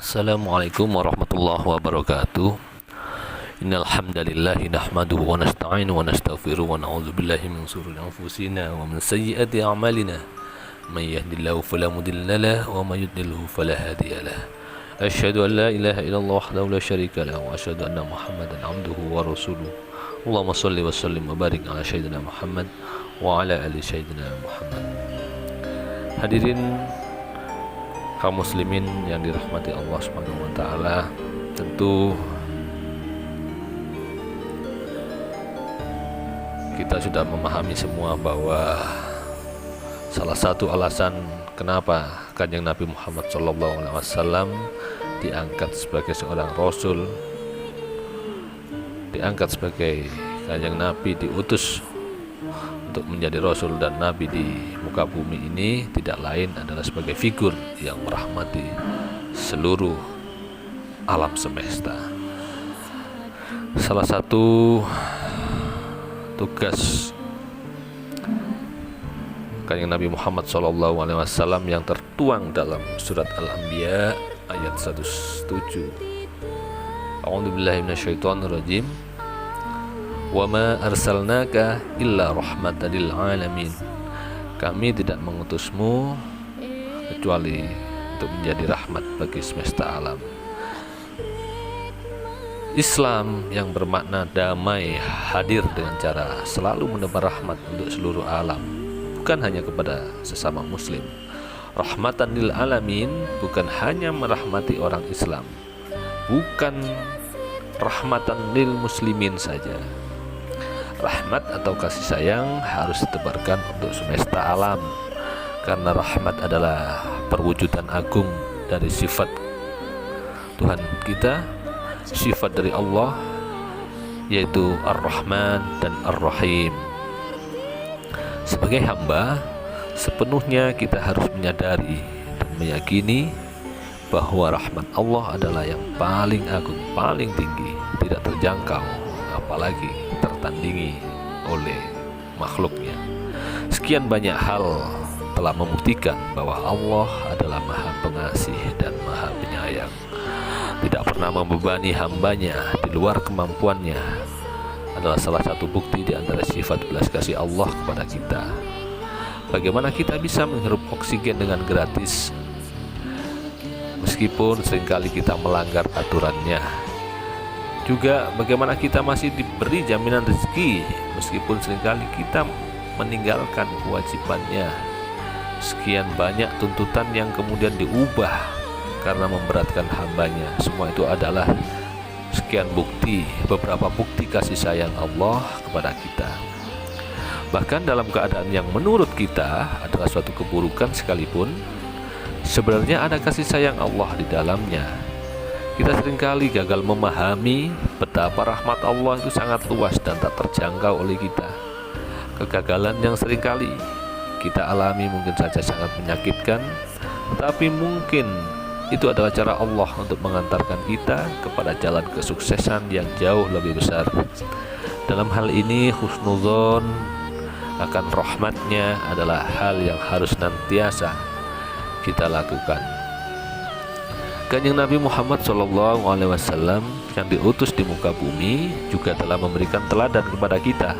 Assalamualaikum warahmatullahi wabarakatuh. Innal hamdalillah nahmaduhu wa nasta'inu wa nastaghfiruh wa na'udzu billahi min shururi anfusina wa min sayyiati a'malina. May yahdihillahu fala mudilla lahu wa may yudlilhu fala hadiya lahu. Asyhadu an la ilaha illallah wahdahu la syarika lahu wa asyhadu anna Muhammadan 'abduhu wa rasuluh. Allahumma shalli wa sallim wa barik ala sayyidina Muhammad wa ala ali sayyidina Muhammad. Hadirin kaum muslimin yang dirahmati Allah Subhanahu wa taala, tentu kita sudah memahami semua bahwa salah satu alasan kenapa Kanjeng Nabi Muhammad SAW diangkat sebagai seorang rasul, diangkat sebagai Kanjeng Nabi, diutus untuk menjadi rasul dan nabi di muka bumi ini tidak lain adalah sebagai figur yang merahmati seluruh alam semesta. Salah satu tugas Kanjeng Nabi Muhammad SAW yang tertuang dalam surat Al-Anbiya ayat 107. A'udzubillahi minasyaitonirrajim. Wa ma arsalnaka illa rahmatan lil alamin. Kami tidak mengutusmu kecuali untuk menjadi rahmat bagi semesta alam. Islam yang bermakna damai hadir dengan cara selalu menebar rahmat untuk seluruh alam, bukan hanya kepada sesama muslim. Rahmatan lil alamin bukan hanya merahmati orang Islam, bukan rahmatan lil muslimin saja. Rahmat atau kasih sayang harus ditebarkan untuk semesta alam, karena rahmat adalah perwujudan agung dari sifat Tuhan kita, sifat dari Allah, yaitu Ar-Rahman dan Ar-Rahim. Sebagai hamba, sepenuhnya kita harus menyadari dan meyakini bahwa rahmat Allah adalah yang paling agung, paling tinggi, tidak terjangkau, apalagi tertandingi oleh makhluknya. Sekian banyak hal telah membuktikan bahwa Allah adalah Maha Pengasih dan Maha Penyayang, tidak pernah membebani hambanya di luar kemampuannya. Adalah salah satu bukti di antara sifat belas kasih Allah kepada kita. Bagaimana kita bisa menghirup oksigen dengan gratis meskipun seringkali kita melanggar aturannya. Juga bagaimana kita masih diberi jaminan rezeki meskipun seringkali kita meninggalkan kewajibannya. Sekian banyak tuntutan yang kemudian diubah karena memberatkan hambanya. Semua itu adalah sekian bukti, beberapa bukti kasih sayang Allah kepada kita. Bahkan dalam keadaan yang menurut kita adalah suatu keburukan sekalipun, sebenarnya ada kasih sayang Allah di dalamnya. Kita seringkali gagal memahami betapa rahmat Allah itu sangat luas dan tak terjangkau oleh kita. Kegagalan yang seringkali kita alami mungkin saja sangat menyakitkan, tapi mungkin itu adalah cara Allah untuk mengantarkan kita kepada jalan kesuksesan yang jauh lebih besar. Dalam hal ini husnudzon akan rahmatnya adalah hal yang harus senantiasa kita lakukan. Kanjeng Nabi Muhammad SAW yang diutus di muka bumi juga telah memberikan teladan kepada kita.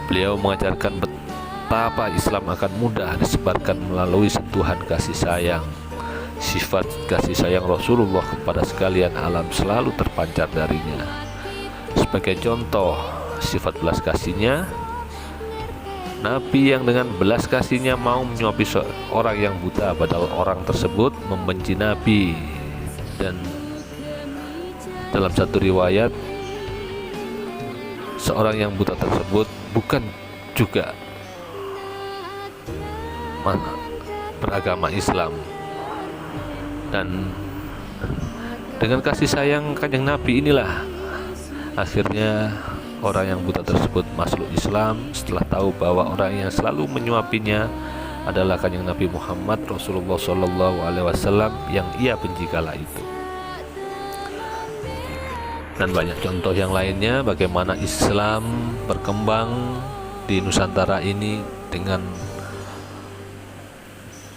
Beliau mengajarkan betapa Islam akan mudah disebarkan melalui sentuhan kasih sayang. Sifat kasih sayang Rasulullah kepada sekalian alam selalu terpancar darinya. Sebagai contoh sifat belas kasihnya, Nabi yang dengan belas kasihnya mau menyuapi orang yang buta, padahal orang tersebut membenci Nabi. Dan dalam satu riwayat, seorang yang buta tersebut bukan juga beragama Islam. Dan dengan kasih sayang Kanjeng Nabi inilah akhirnya orang yang buta tersebut masuk Islam setelah tahu bahwa orang yang selalu menyuapinya adalah Kanjeng Nabi Muhammad Rasulullah SAW yang ia benci kala itu. Dan banyak contoh yang lainnya bagaimana Islam berkembang di Nusantara ini dengan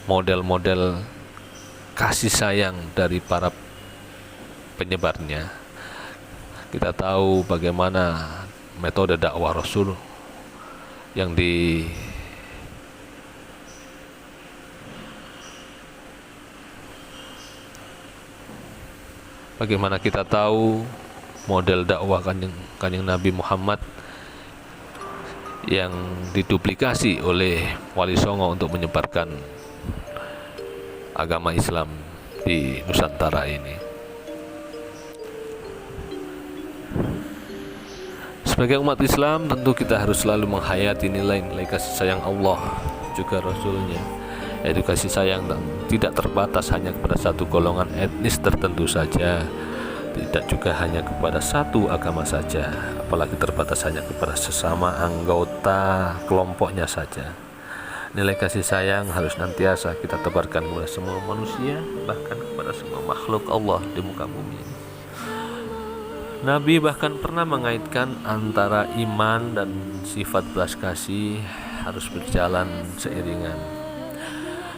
model-model kasih sayang dari para penyebarnya. Kita tahu bagaimana metode dakwah Rasul yang bagaimana kita tahu model dakwah kanjeng Nabi Muhammad yang diduplikasi oleh Wali Songo untuk menyebarkan agama Islam di Nusantara ini. Sebagai umat Islam, tentu kita harus selalu menghayati nilai-nilai kasih sayang Allah juga Rasulnya. Yaitu kasih sayang tidak terbatas hanya kepada satu golongan etnis tertentu saja, tidak juga hanya kepada satu agama saja, apalagi terbatas hanya kepada sesama anggota kelompoknya saja. Nilai kasih sayang harus nantiasa kita tebarkan kepada semua manusia, bahkan kepada semua makhluk Allah di muka bumi ini. Nabi bahkan pernah mengaitkan antara iman dan sifat belas kasih harus berjalan seiringan.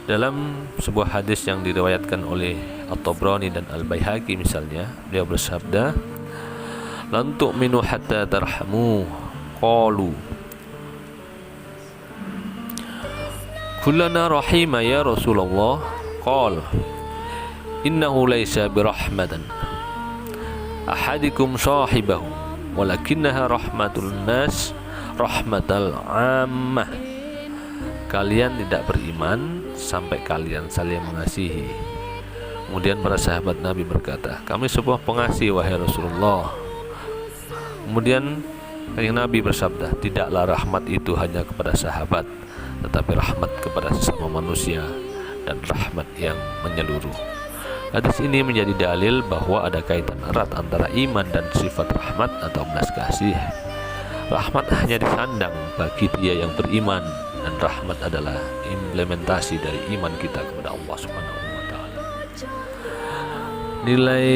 Dalam sebuah hadis yang diriwayatkan oleh At-Tabrani dan Al-Baihaqi misalnya, beliau bersabda, "Lan tu'minu hatta tarhamu." Qalu, "Kullana rahima ya Rasulullah." Qala, "Innahu laysa birahmatan ahadikum sahibahu walakinnaha rahmatul nas rahmatal ammah." Kalian tidak beriman sampai kalian saling mengasihi. Kemudian para sahabat Nabi berkata, "Kami sebuah pengasih wahai Rasulullah." Kemudian Nabi bersabda, "Tidaklah rahmat itu hanya kepada sahabat, tetapi rahmat kepada sesama manusia dan rahmat yang menyeluruh." Hadis ini menjadi dalil bahwa ada kaitan erat antara iman dan sifat rahmat atau belas kasih. Rahmat hanya disandang bagi dia yang beriman, dan rahmat adalah implementasi dari iman kita kepada Allah Subhanahu wa taala. Nilai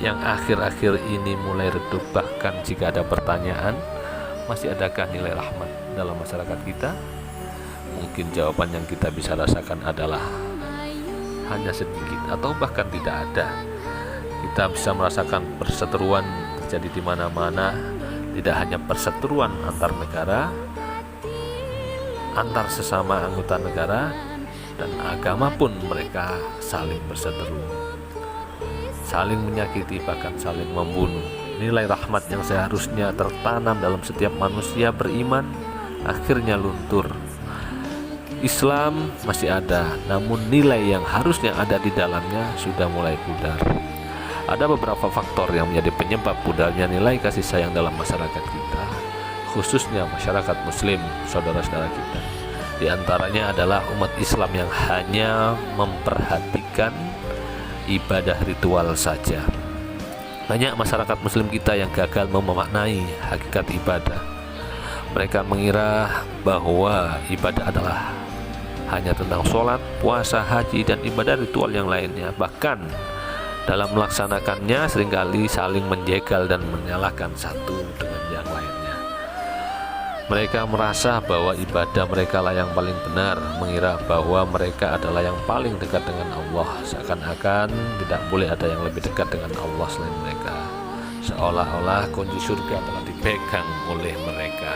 yang akhir-akhir ini mulai redup, bahkan jika ada pertanyaan, masih adakah nilai rahmat dalam masyarakat kita? Mungkin jawaban yang kita bisa rasakan adalah hanya sedikit atau bahkan tidak ada. Kita bisa merasakan perseteruan terjadi di mana-mana, tidak hanya perseteruan antar negara, antar sesama anggota negara, dan agama pun mereka saling berseteru, saling menyakiti, bahkan saling membunuh. Nilai rahmat yang seharusnya tertanam dalam setiap manusia beriman akhirnya luntur. Islam masih ada, namun nilai yang harusnya ada di dalamnya sudah mulai pudar. Ada beberapa faktor yang menjadi penyebab pudarnya nilai kasih sayang dalam masyarakat kita, khususnya masyarakat Muslim, saudara-saudara kita. Di antaranya adalah umat Islam yang hanya memperhatikan ibadah ritual saja. Banyak masyarakat Muslim kita yang gagal memaknai hakikat ibadah. Mereka mengira bahwa ibadah adalah hanya tentang sholat, puasa, haji, dan ibadah ritual yang lainnya. Bahkan dalam melaksanakannya seringkali saling menjegal dan menyalahkan satu dengan yang lainnya. Mereka merasa bahwa ibadah mereka lah yang paling benar, mengira bahwa mereka adalah yang paling dekat dengan Allah, seakan-akan tidak boleh ada yang lebih dekat dengan Allah selain mereka, seolah-olah kunci surga telah dipegang oleh mereka.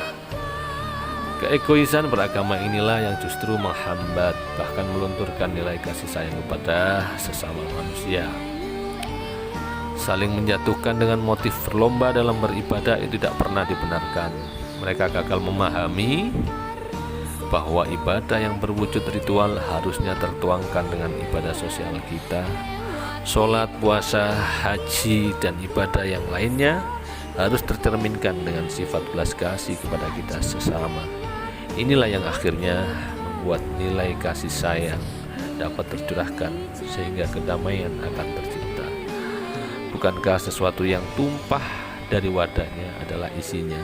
Keegoisan beragama inilah yang justru menghambat, bahkan melunturkan nilai kasih sayang kepada sesama manusia. Saling menjatuhkan dengan motif berlomba dalam beribadah itu tidak pernah dibenarkan. Mereka gagal memahami bahwa ibadah yang berwujud ritual harusnya tertuangkan dengan ibadah sosial kita. Sholat, puasa, haji, dan ibadah yang lainnya harus tercerminkan dengan sifat belas kasih kepada kita sesama. Inilah yang akhirnya membuat nilai kasih sayang dapat tercurahkan sehingga kedamaian akan tercipta. Bukankah sesuatu yang tumpah dari wadahnya adalah isinya?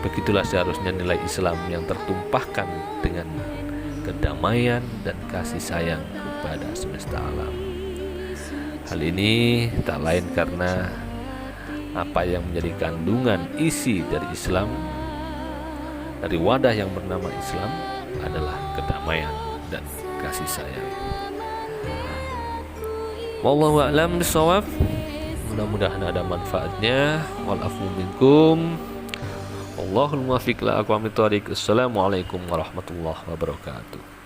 Begitulah seharusnya nilai Islam yang tertumpahkan dengan kedamaian dan kasih sayang kepada semesta alam. Hal ini tak lain karena apa yang menjadi kandungan isi dari Islam, dari wadah yang bernama Islam, adalah kedamaian dan kasih sayang. Wallahu a'lam bishawab. Mudah-mudahan ada manfaatnya. Wal afu minkum. Allahul muwaffiq la aqwamit thoriq. Assalamualaikum warahmatullahi wabarakatuh.